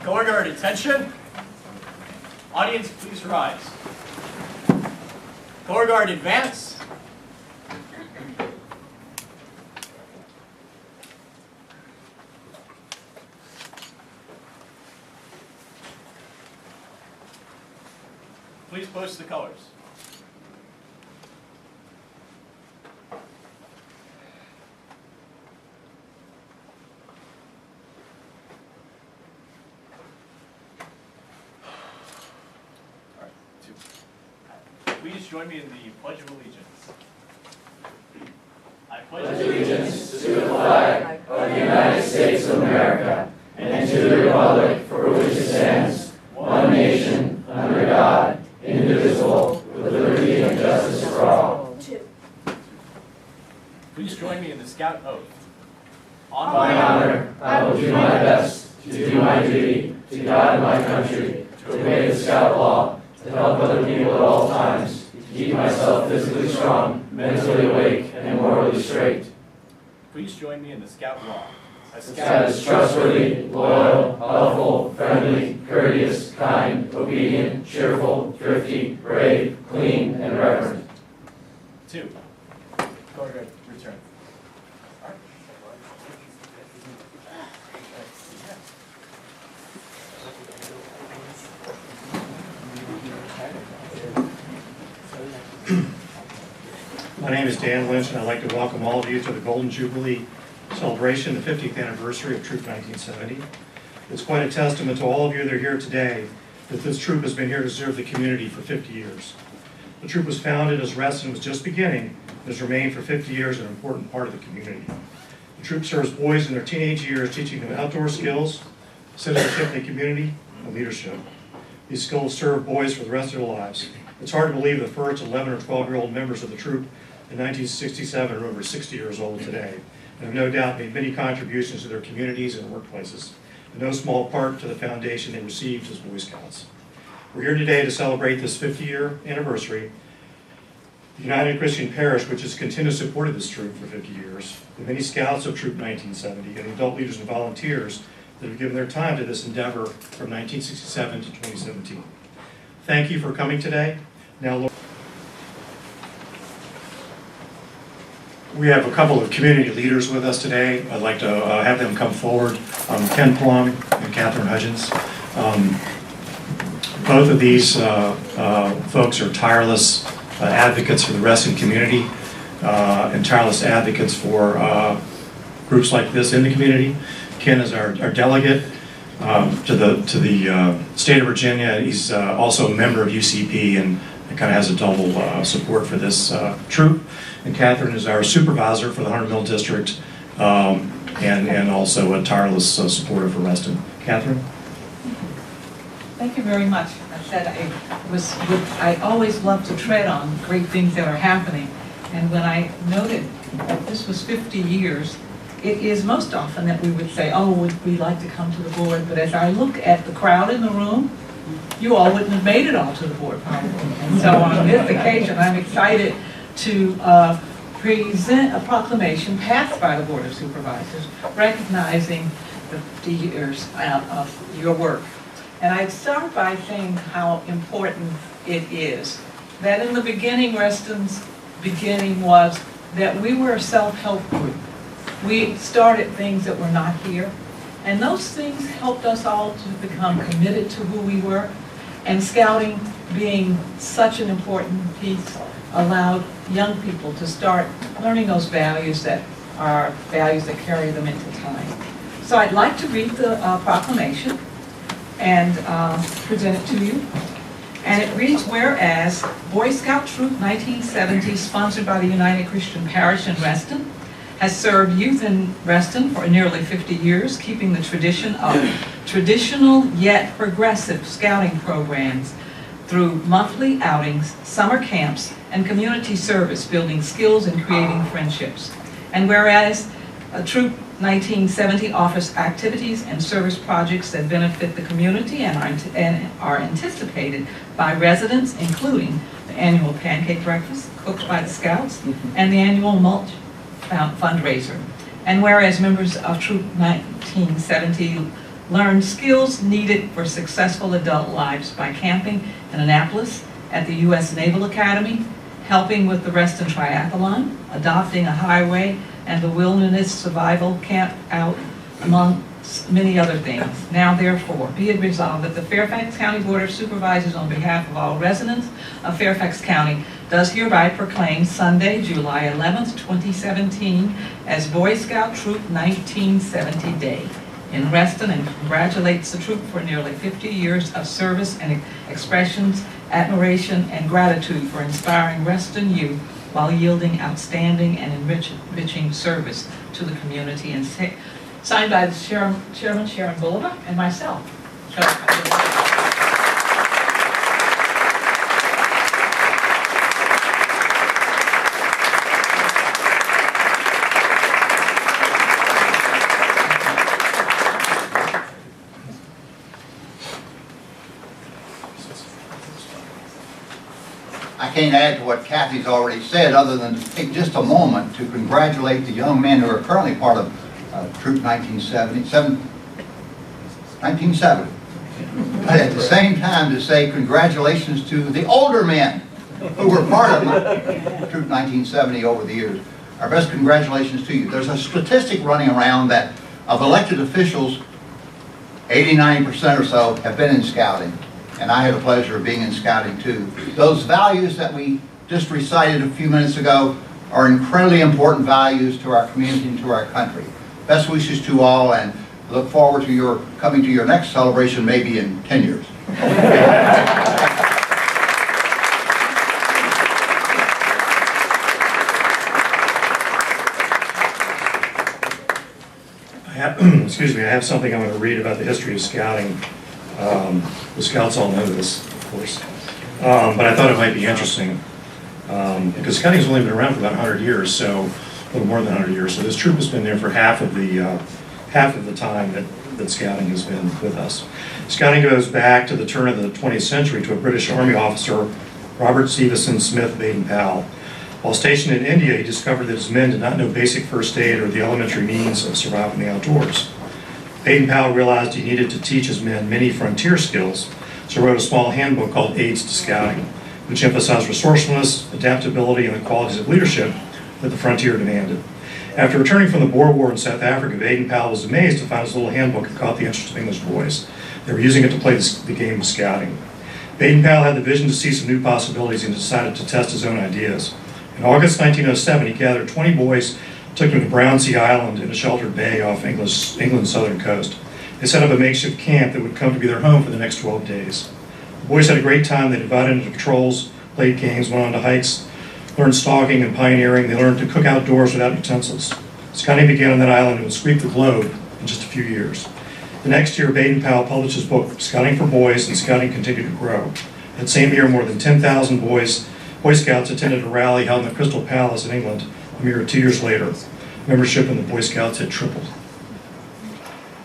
Color guard, attention. Audience, please rise. Color guard, advance. Please post the colors. Please join me in the Pledge of Allegiance. I pledge allegiance to the flag of the United States of America and to the republic for which it stands, one nation, under God, indivisible, with liberty and justice for all. Please join me in the Scout Oath. On my honor, I will do my best to do my duty to God and my country, to obey the Scout law, to help other people at all times, to keep myself physically strong, mentally awake, and morally straight. Please join me in the Scout law. A Scout is trustworthy, loyal, helpful, friendly, courteous, kind, obedient, cheerful, thrifty, brave, clean, and reverent. 2. Color guard, return. All right. My name is Dan Lynch, and I'd like to welcome all of you to the Golden Jubilee celebration, the 50th anniversary of Troop 1970. It's quite a testament to all of you that are here today that this troop has been here to serve the community for 50 years. The troop was founded as Reston was just beginning and has remained for 50 years an important part of the community. The troop serves boys in their teenage years, teaching them outdoor skills, citizenship in the community, and leadership. These skills serve boys for the rest of their lives. It's hard to believe the first 11 or 12-year-old members of the troop in 1967 are over 60 years old today, and have no doubt made many contributions to their communities and workplaces, in no small part to the foundation they received as Boy Scouts. We're here today to celebrate this 50-year anniversary. The United Christian Parish, which has continued to support this troop for 50 years, the many Scouts of Troop 1970, and the adult leaders and volunteers that have given their time to this endeavor from 1967 to 2017. Thank you for coming today. Now, we have a couple of community leaders with us today. I'd like to have them come forward. Ken Plum and Catherine Hudgens. Both of these folks are tireless advocates for the Reston community and tireless advocates for groups like this in the community. Ken is our delegate to the state of Virginia. He's also a member of UCP and kind of has a double support for this troop. And Catherine is our supervisor for the 100 Mill District and also a tireless supporter for Reston. Catherine? Thank you very much. I said I always love to tread on great things that are happening. And when I noted that this was 50 years, it is most often that we would say, oh, we'd like to come to the board. But as I look at the crowd in the room, you all wouldn't have made it all to the board probably. And so on this occasion, I'm excited to present a proclamation passed by the Board of Supervisors recognizing the 50 years of your work. And I'd start by saying how important it is. That in the beginning, Reston's beginning was that we were a self-help group. We started things that were not here. And those things helped us all to become committed to who we were. And scouting, being such an important piece, allowed young people to start learning those values that are values that carry them into time. So I'd like to read the proclamation and present it to you. And it reads, whereas Boy Scout Troop 1970, sponsored by the United Christian Parish in Reston, has served youth in Reston for nearly 50 years, keeping the tradition of traditional yet progressive scouting programs through monthly outings, summer camps, and community service, building skills and creating friendships. And whereas Troop 1970 offers activities and service projects that benefit the community and are anticipated by residents, including the annual pancake breakfast cooked by the Scouts and the annual mulch fundraiser. And whereas members of Troop 1970 learned skills needed for successful adult lives by camping in Annapolis at the U.S. Naval Academy, helping with the Reston Triathlon, adopting a highway and the wilderness survival camp out, among many other things. Now therefore, be it resolved that the Fairfax County Board of Supervisors, on behalf of all residents of Fairfax County, does hereby proclaim Sunday, July 11th, 2017 as Boy Scout Troop 1970 Day in Reston, and congratulates the troop for nearly 50 years of service and expressions admiration and gratitude for inspiring Reston youth while yielding outstanding and enriching service to the community. And signed by the Chairman Sharon Bulova and myself. I can't add to what Kathy's already said, other than to take just a moment to congratulate the young men who are currently part of Troop 1970, but at the same time to say congratulations to the older men who were part of Troop 1970 over the years. Our best congratulations to you. There's a statistic running around that of elected officials, 89% or so have been in scouting. And I had the pleasure of being in scouting too. Those values that we just recited a few minutes ago are incredibly important values to our community and to our country. Best wishes to all, and look forward to your coming to your next celebration maybe in 10 years. Excuse me, I have something I'm going to read about the history of scouting. The Scouts all know this, of course, but I thought it might be interesting because scouting's only been around for about 100 years, so a little more than 100 years. So this troop has been there for half of the time that scouting has been with us. Scouting goes back to the turn of the 20th century to a British Army officer, Robert Stephenson Smith Baden-Powell. While stationed in India, he discovered that his men did not know basic first aid or the elementary means of surviving the outdoors. Baden-Powell realized he needed to teach his men many frontier skills, so wrote a small handbook called Aids to Scouting, which emphasized resourcefulness, adaptability, and the qualities of leadership that the frontier demanded. After returning from the Boer War in South Africa, Baden-Powell was amazed to find his little handbook had caught the interest of English boys. They were using it to play the game of scouting. Baden-Powell had the vision to see some new possibilities and decided to test his own ideas. In August 1907, he gathered 20 boys, took them to Brownsea Island in a sheltered bay off England's southern coast. They set up a makeshift camp that would come to be their home for the next 12 days. The boys had a great time. They divided into patrols, played games, went on to hikes, learned stalking and pioneering. They learned to cook outdoors without utensils. Scouting began on that island and would sweep the globe in just a few years. The next year, Baden-Powell published his book, Scouting for Boys, and scouting continued to grow. That same year, more than 10,000 Boy Scouts attended a rally held in the Crystal Palace in England. A mere 2 years later, membership in the Boy Scouts had tripled.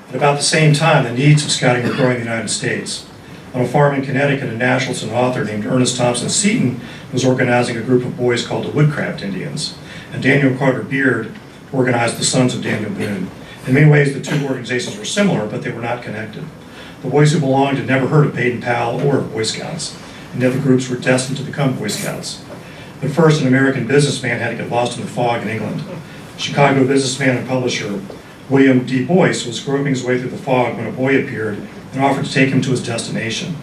At about the same time, the needs of scouting were growing in the United States. On a farm in Connecticut, a naturalist and author named Ernest Thompson Seton was organizing a group of boys called the Woodcraft Indians, and Daniel Carter Beard organized the Sons of Daniel Boone. In many ways, the two organizations were similar, but they were not connected. The boys who belonged had never heard of Baden-Powell or of Boy Scouts, and the other groups were destined to become Boy Scouts. But first, an American businessman had to get lost in the fog in England. Chicago businessman and publisher William D. Boyce was groping his way through the fog when a boy appeared and offered to take him to his destination.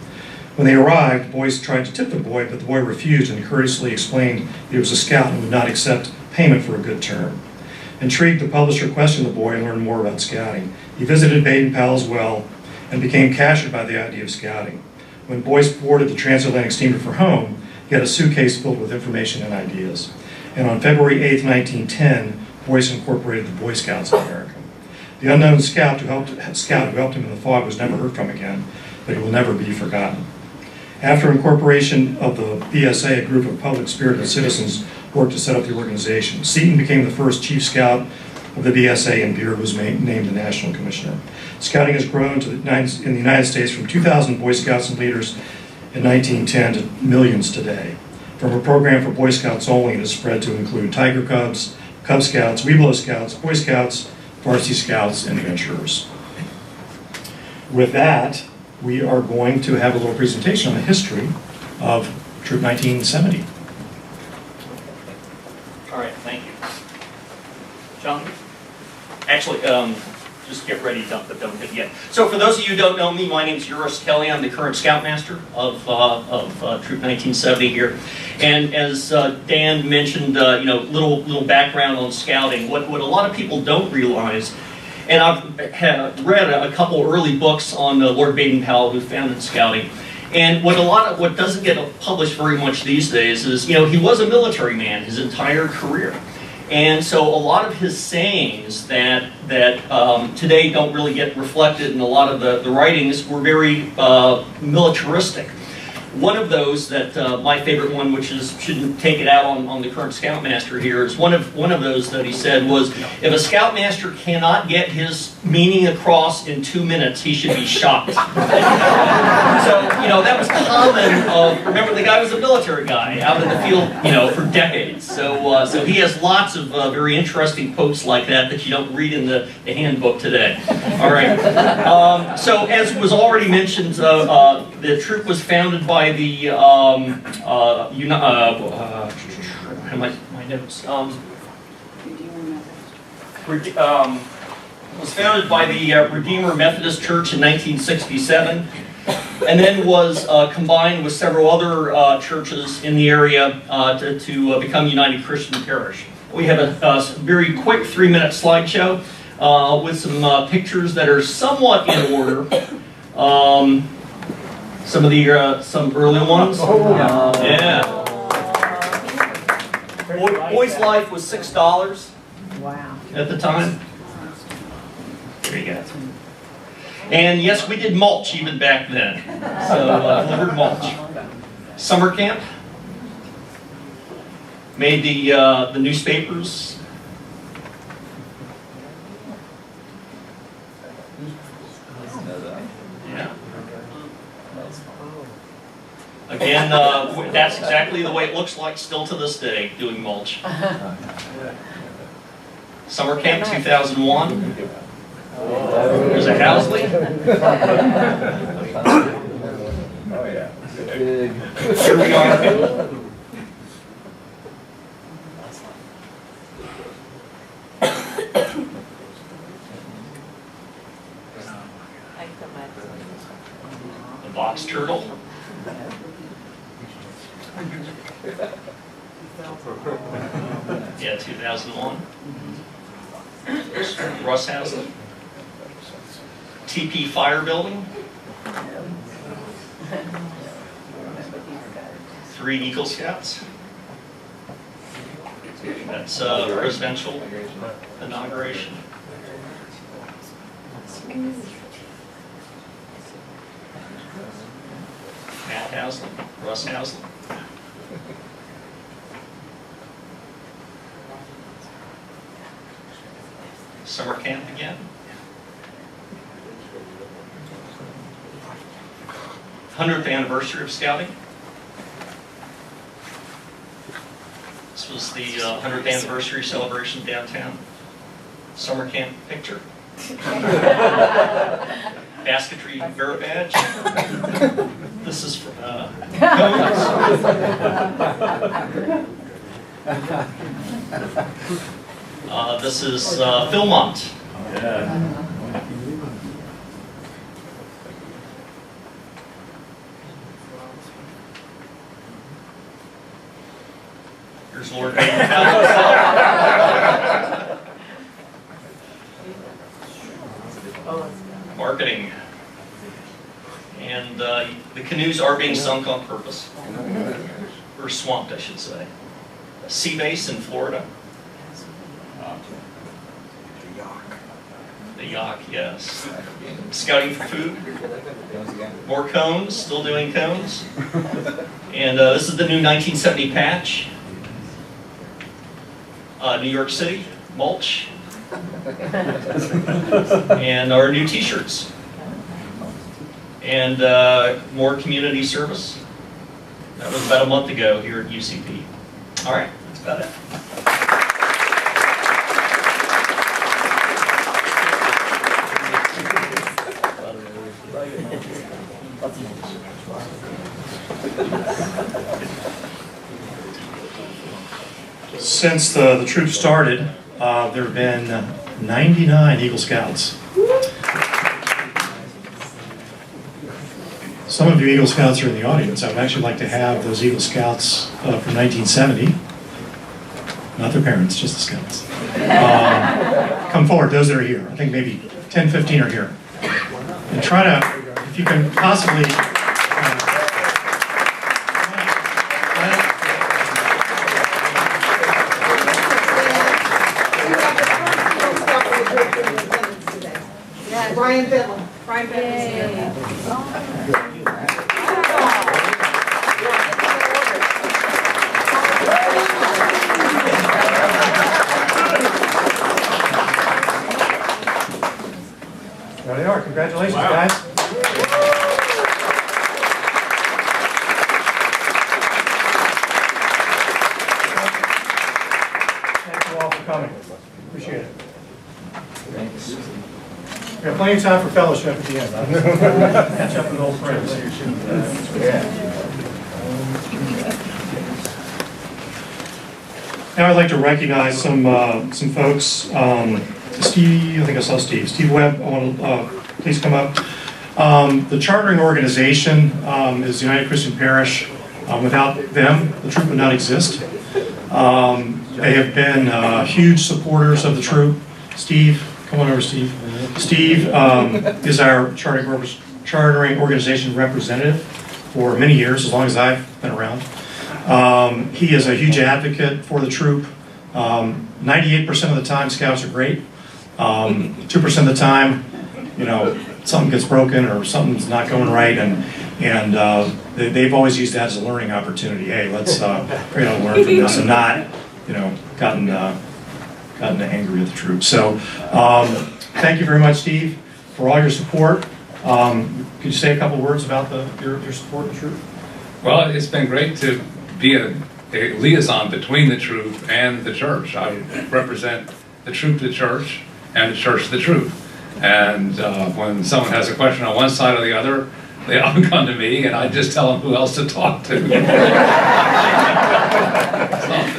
When they arrived, Boyce tried to tip the boy, but the boy refused and courteously explained that he was a scout and would not accept payment for a good turn. Intrigued, the publisher questioned the boy and learned more about scouting. He visited Baden-Powell as well and became captured by the idea of scouting. When Boyce boarded the transatlantic steamer for home, he had a suitcase filled with information and ideas. And on February 8, 1910, Boyce incorporated the Boy Scouts of America. The unknown scout who helped him in the fog was never heard from again, but he will never be forgotten. After incorporation of the BSA, a group of public-spirited citizens worked to set up the organization. Seton became the first chief scout of the BSA, and Beard was named the national commissioner. Scouting has grown in the United States from 2,000 Boy Scouts and leaders in 1910 to millions today. From a program for Boy Scouts only, it has spread to include Tiger Cubs, Cub Scouts, Weeblo Scouts, Boy Scouts, Varsity Scouts, and Adventurers. with that, we are going to have a little presentation on the history of Troop 1970. All right, thank you. John? Actually, just get ready, but don't hit yet. So for those of you who don't know me, my name is Uris Kelly. I'm the current Scoutmaster of Troop 1970 here. And as Dan mentioned, you know, little background on scouting. What a lot of people don't realize, and I've read a couple early books on Lord Baden-Powell, who founded scouting. And what doesn't get published very much these days is, you know, he was a military man his entire career. And so a lot of his sayings that today don't really get reflected in a lot of the writings were very militaristic. One of those that my favorite one, which shouldn't take it out on the current Scoutmaster here, is one of those that he said was, if a Scoutmaster cannot get his meaning across in 2 minutes, he should be shot. So, you know, that was common. Remember, the guy was a military guy out in the field, you know, for decades. So, so he has lots of very interesting quotes like that you don't read in the handbook today. All right. So, as was already mentioned, the troop was founded by the my notes. Was founded by the Redeemer Methodist Church in 1967, and then was combined with several other churches in the area to become United Christian Parish. We have a very quick 3-minute slideshow with some pictures that are somewhat in order. Some of the some early ones. Yeah. Boy's Life was $6. Wow. At the time. There you go. And yes, we did mulch even back then. So delivered mulch. Summer camp. Made the newspapers. Yeah. Again, that's exactly the way it looks like still to this day, doing mulch. Summer camp 2001. There's a Housley. Oh yeah. Here we are. The box turtle. Yeah, 2001. Russ Housley. TP Fire Building. 3 Eagle Scouts. That's presidential inauguration. Matt Housley, Russ Housley. Summer camp again. 100th anniversary of scouting. This was the 100th anniversary celebration downtown. Summer camp picture. Basketry merit badge. This is for this is Philmont. Yeah. Here's Lord Baden-Powell himself. Marketing. And the canoes are being sunk on purpose. Or swamped, I should say. Sea base in Florida. The Yak, yes. Scouting for food. More cones, still doing cones. And this is the new 1970 patch. New York City, mulch. And our new t-shirts. And more community service. That was about a month ago here at UCP. All right, that's about it. since the troop started, there have been 99 Eagle Scouts. Some of you Eagle Scouts are in the audience. I would actually like to have those Eagle Scouts from 1970, not their parents, just the Scouts, come forward, those that are here. I think maybe 10, 15 are here. And try to, if you can possibly, Brian Biddle. Brian Biddle. there they are. Congratulations, guys. Thank you all for coming. Appreciate it. Thanks. We have plenty of time for fellowship at the end. Catch up with old friends. Now I'd like to recognize some folks. Steve, I think I saw Steve. Steve Webb, I want to please come up. The chartering organization is the United Christian Parish. Without them, the troop would not exist. They have been huge supporters of the troop. Steve, come on over, Steve. Steve is our chartering organization representative for many years, as long as I've been around. He is a huge advocate for the troop. 98% of the time, Scouts are great. 2% of the time, you know, something gets broken or something's not going right, and they've always used that as a learning opportunity. Hey, let's learn from this, and not, you know, gotten angry at the troop. So, thank you very much, Steve, for all your support. Could you say a couple words about your support of the troop? Well, it's been great to be a liaison between the troop and the church. I represent the troop to the church and the church to the troop. And when someone has a question on one side or the other, they often come to me, and I just tell them who else to talk to. So,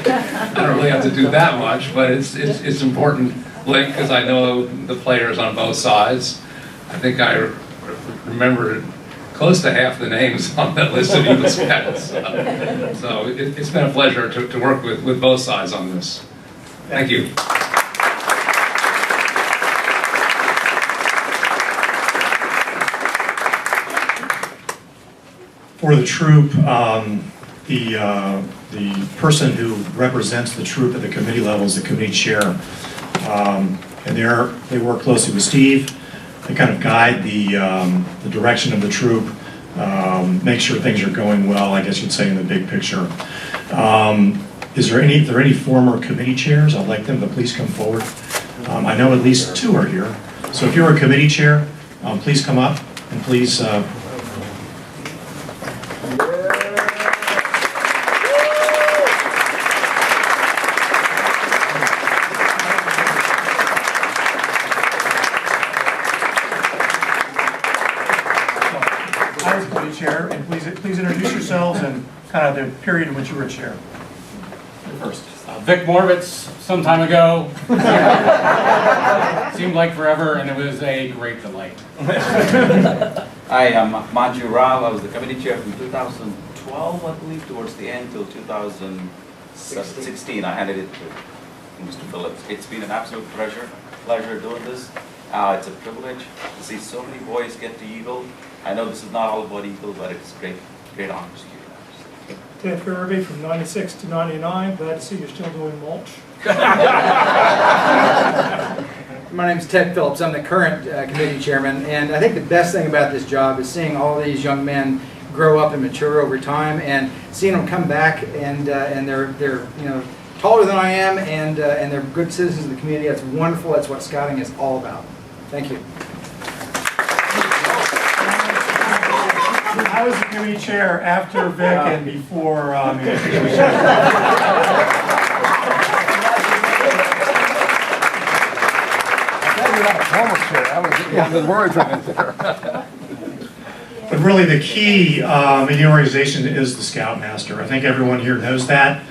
I don't really have to do that much, but it's an important link because I know the players on both sides. I think I remember close to half the names on that list of Eagle Scouts. So it's been a pleasure to work with both sides on this. Thank you. For the troop, the person who represents the troop at the committee level is the committee chair. And they work closely with Steve. They kind of guide the direction of the troop, make sure things are going well, I guess you'd say, in the big picture. Is there any former committee chairs? I'd like them to please come forward. I know at least 2 are here. So if you're a committee chair, please come up and please chair, and please introduce yourselves and kind of the period in which you were chair. You're first. Vic Moravitz, some time ago. Seemed like forever, and it was a great delight. Hi, I'm Manju Rao. I was the committee chair from 2012, I believe, towards the end till 2016. I handed it to Mr. Phillips. It's been an absolute pleasure doing this. It's a privilege to see so many boys get to Eagle. I know this is not all about Eagle, but it's great honor to you. Ted Farabee from 96 to 99. Glad to see you're still doing mulch. My name is Ted Phillips. I'm the current committee chairman, and I think the best thing about this job is seeing all these young men grow up and mature over time, and seeing them come back and they're you know, taller than I am, and they're good citizens of the community. That's wonderful. That's what scouting is all about. Thank you. I was the committee chair after Vic and before me. But really the key in the organization is the scoutmaster. I think everyone here knows that.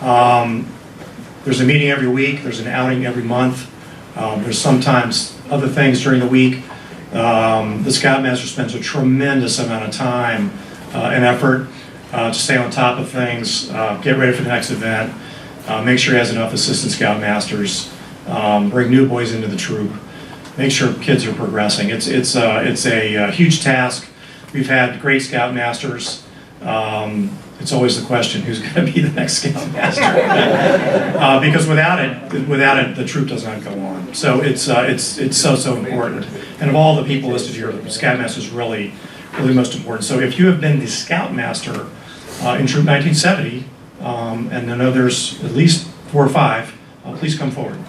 The There's a meeting every week, there's an outing every month. There's sometimes other things during the week. The Scoutmaster spends a tremendous amount of time and effort to stay on top of things, get ready for the next event, make sure he has enough assistant Scoutmasters, bring new boys into the troop, make sure kids are progressing. It's a huge task. We've had great Scoutmasters. It's always the question, who's going to be the next Scoutmaster? Because without it, the troop does not go on. So it's so important. And of all the people listed here, the Scoutmaster is really most important. So if you have been the Scoutmaster in Troop 1970, and I know there's at least 4 or 5, please come forward.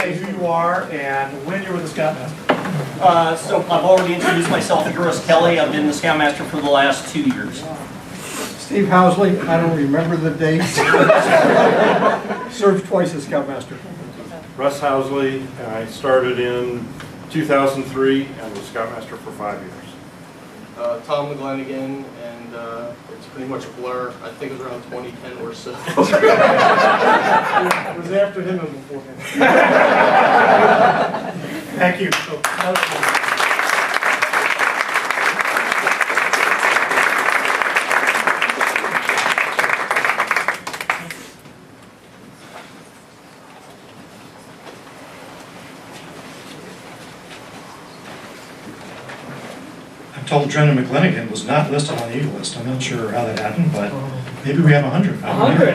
Who you are and when you were the Scoutmaster. So I've already introduced myself, Juris Kelly. I've been the Scoutmaster for the last 2 years. Steve Housley, I don't remember the dates. Served twice as Scoutmaster. Russ Housley, I started in 2003 and was Scoutmaster for 5 years. Tom McGlenigan, and it's pretty much a blur. I think it was around 2010 or so. It was after him and before him. Thank you. I'm told Brendan McGlenigan was not listed on the Eagle list. I'm not sure how that happened, but maybe we have 100. 100. Sorry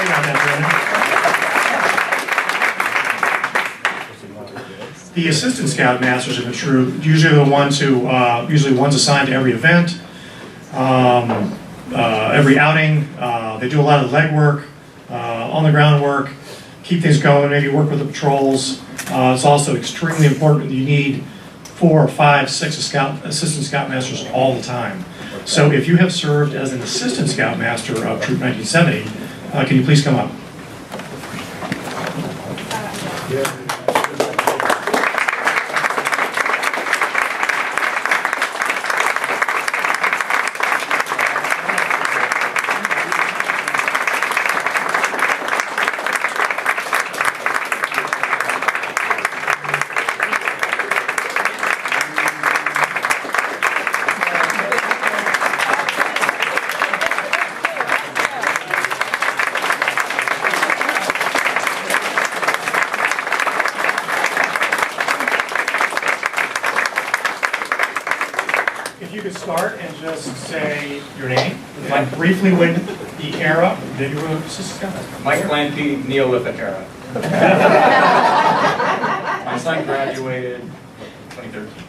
about that, Brendan. The assistant Scoutmasters in the troop, usually the ones who, usually one's assigned to every event, every outing. They do a lot of legwork, on the ground work, keep things going, maybe work with the patrols. It's also extremely important that you need 4, 5, 6 assistant Scoutmasters all the time. So if you have served as an assistant Scoutmaster of Troop 1970, can you please come up? If you could start and just say your name, like briefly when the era that you were assistant Scoutmaster. Mike Blanke, Neolithic era. My son graduated 2013.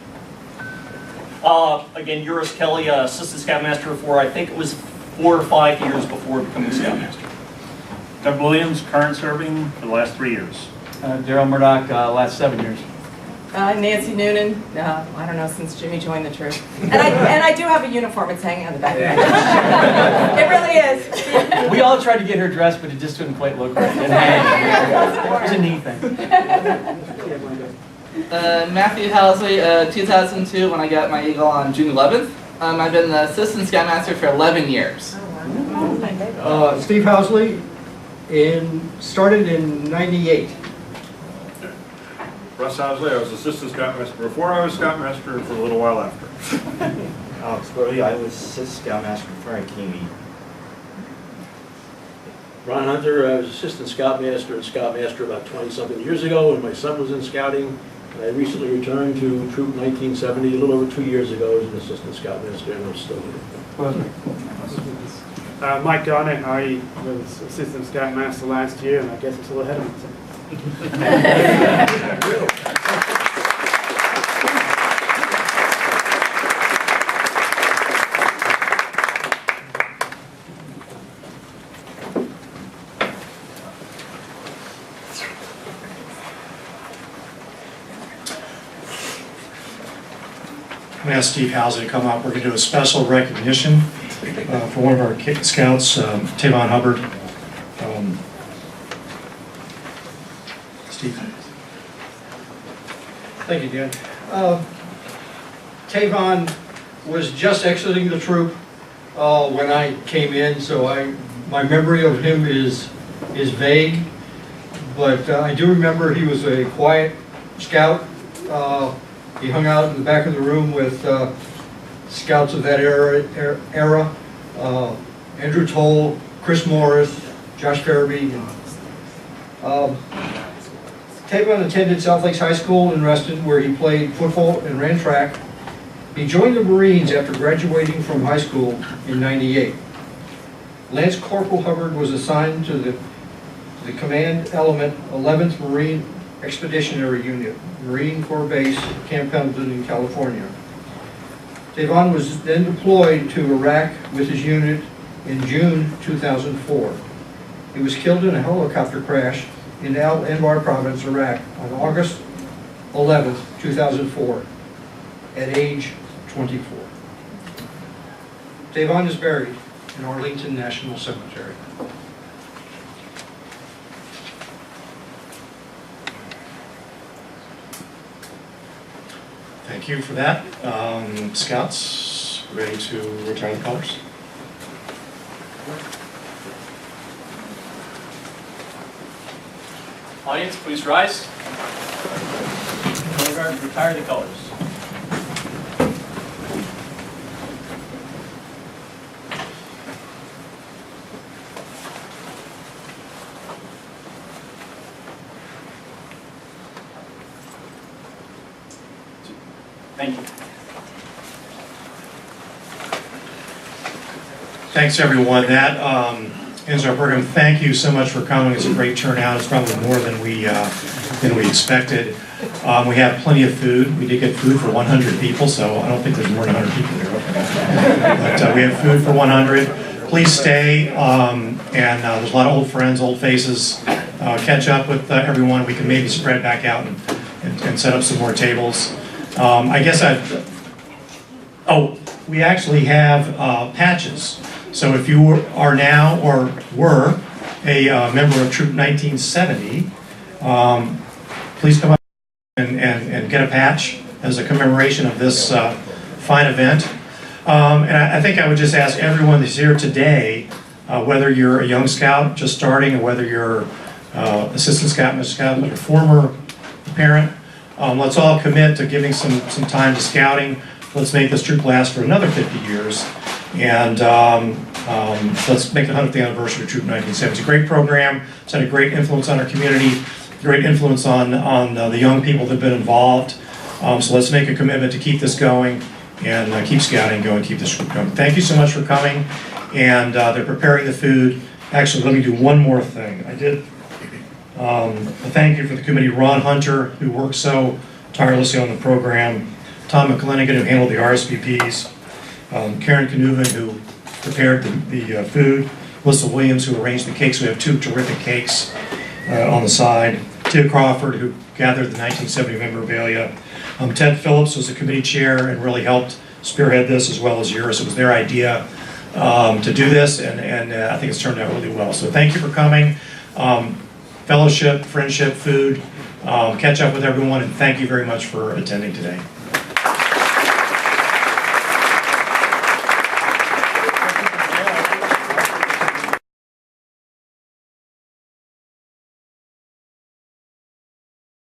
Again, Juris Kelly, assistant Scoutmaster for I think it was 4 or 5 years before becoming Scoutmaster. Doug Williams, current serving for the last 3 years. Daryl Murdoch, last 7 years. Nancy Noonan, I don't know, since Jimmy joined the troop. And I do have a uniform, it's hanging on the back. It really is. We all tried to get her dressed, but it just didn't quite look right. It was a neat thing. Matthew Housley, 2002 when I got my Eagle on June 11th. I've been the assistant Scoutmaster for 11 years. Steve Housley, started in '98. Russ Housley, I was Assistant Scoutmaster before I was Scoutmaster and for a little while after. Alex Burley, I was Assistant Scoutmaster for Frank Keeney. Ron Hunter, I was Assistant Scoutmaster and Scoutmaster about 20-something years ago when my son was in Scouting. I recently returned to Troop 1970 a little over 2 years ago as an Assistant Scoutmaster, and I'm still here. Mike Garnett, I was Assistant Scoutmaster last year, and I guess it's all ahead of me. going to ask Steve Housley to come up. We're going to do a special recognition for one of our scouts, Tavon Hubbard. Steve. Thank you, Dan. Tavon was just exiting the troop when I came in, so my memory of him is vague, but I do remember he was a quiet scout. He hung out in the back of the room with scouts of that era. Andrew Toll, Chris Morris, Josh Farabee. Tavon attended South Lakes High School in Reston, where he played football and ran track. He joined the Marines after graduating from high school in '98. Lance Corporal Hubbard was assigned to the Command Element 11th Marine Expeditionary Unit, Marine Corps Base, Camp Pendleton in California. Tavon was then deployed to Iraq with his unit in June 2004. He was killed in a helicopter crash in Al Anbar Province, Iraq on August 11, 2004, at age 24. Tavon is buried in Arlington National Cemetery. Thank you for that. Scouts, ready to return the colors? Audience, please rise. Color guard, retire the colors. Thank you. Thanks, everyone. That ends our program. Thank you so much for coming. It's a great turnout. It's probably more than we expected. We have plenty of food. We did get food for 100 people, so I don't think there's more than 100 people here. But we have food for 100. Please stay, and there's a lot of old friends, old faces. Catch up with everyone. We can maybe spread back out and set up some more tables. I guess we actually have patches. So if you are now or were a member of Troop 1970, please come up and get a patch as a commemoration of this fine event. And I think I would just ask everyone that's here today, whether you're a young scout just starting or whether you're assistant scout, Mr. Scout, or former parent, let's all commit to giving some time to scouting. Let's make this troop last for another 50 years. And let's make the 100th anniversary of Troop 1970. It's a great program. It's had a great influence on our community, great influence on the young people that have been involved. So let's make a commitment to keep this going and keep scouting going, keep this troop going. Thank you so much for coming. And they're preparing the food. Actually, let me do one more thing. I did a thank you for the committee, Ron Hunter, who worked so tirelessly on the program, Tom McClennigan, who handled the RSVPs, Karen Canuvan, who prepared the food, Melissa Williams, who arranged the cakes. We have 2 terrific cakes on the side, Tia Crawford, who gathered the 1970 memorabilia, Ted Phillips was the committee chair and really helped spearhead this, as well as yours. It was their idea to do this, and I think it's turned out really well. So thank you for coming. Fellowship, friendship, food, catch up with everyone, and thank you very much for attending today.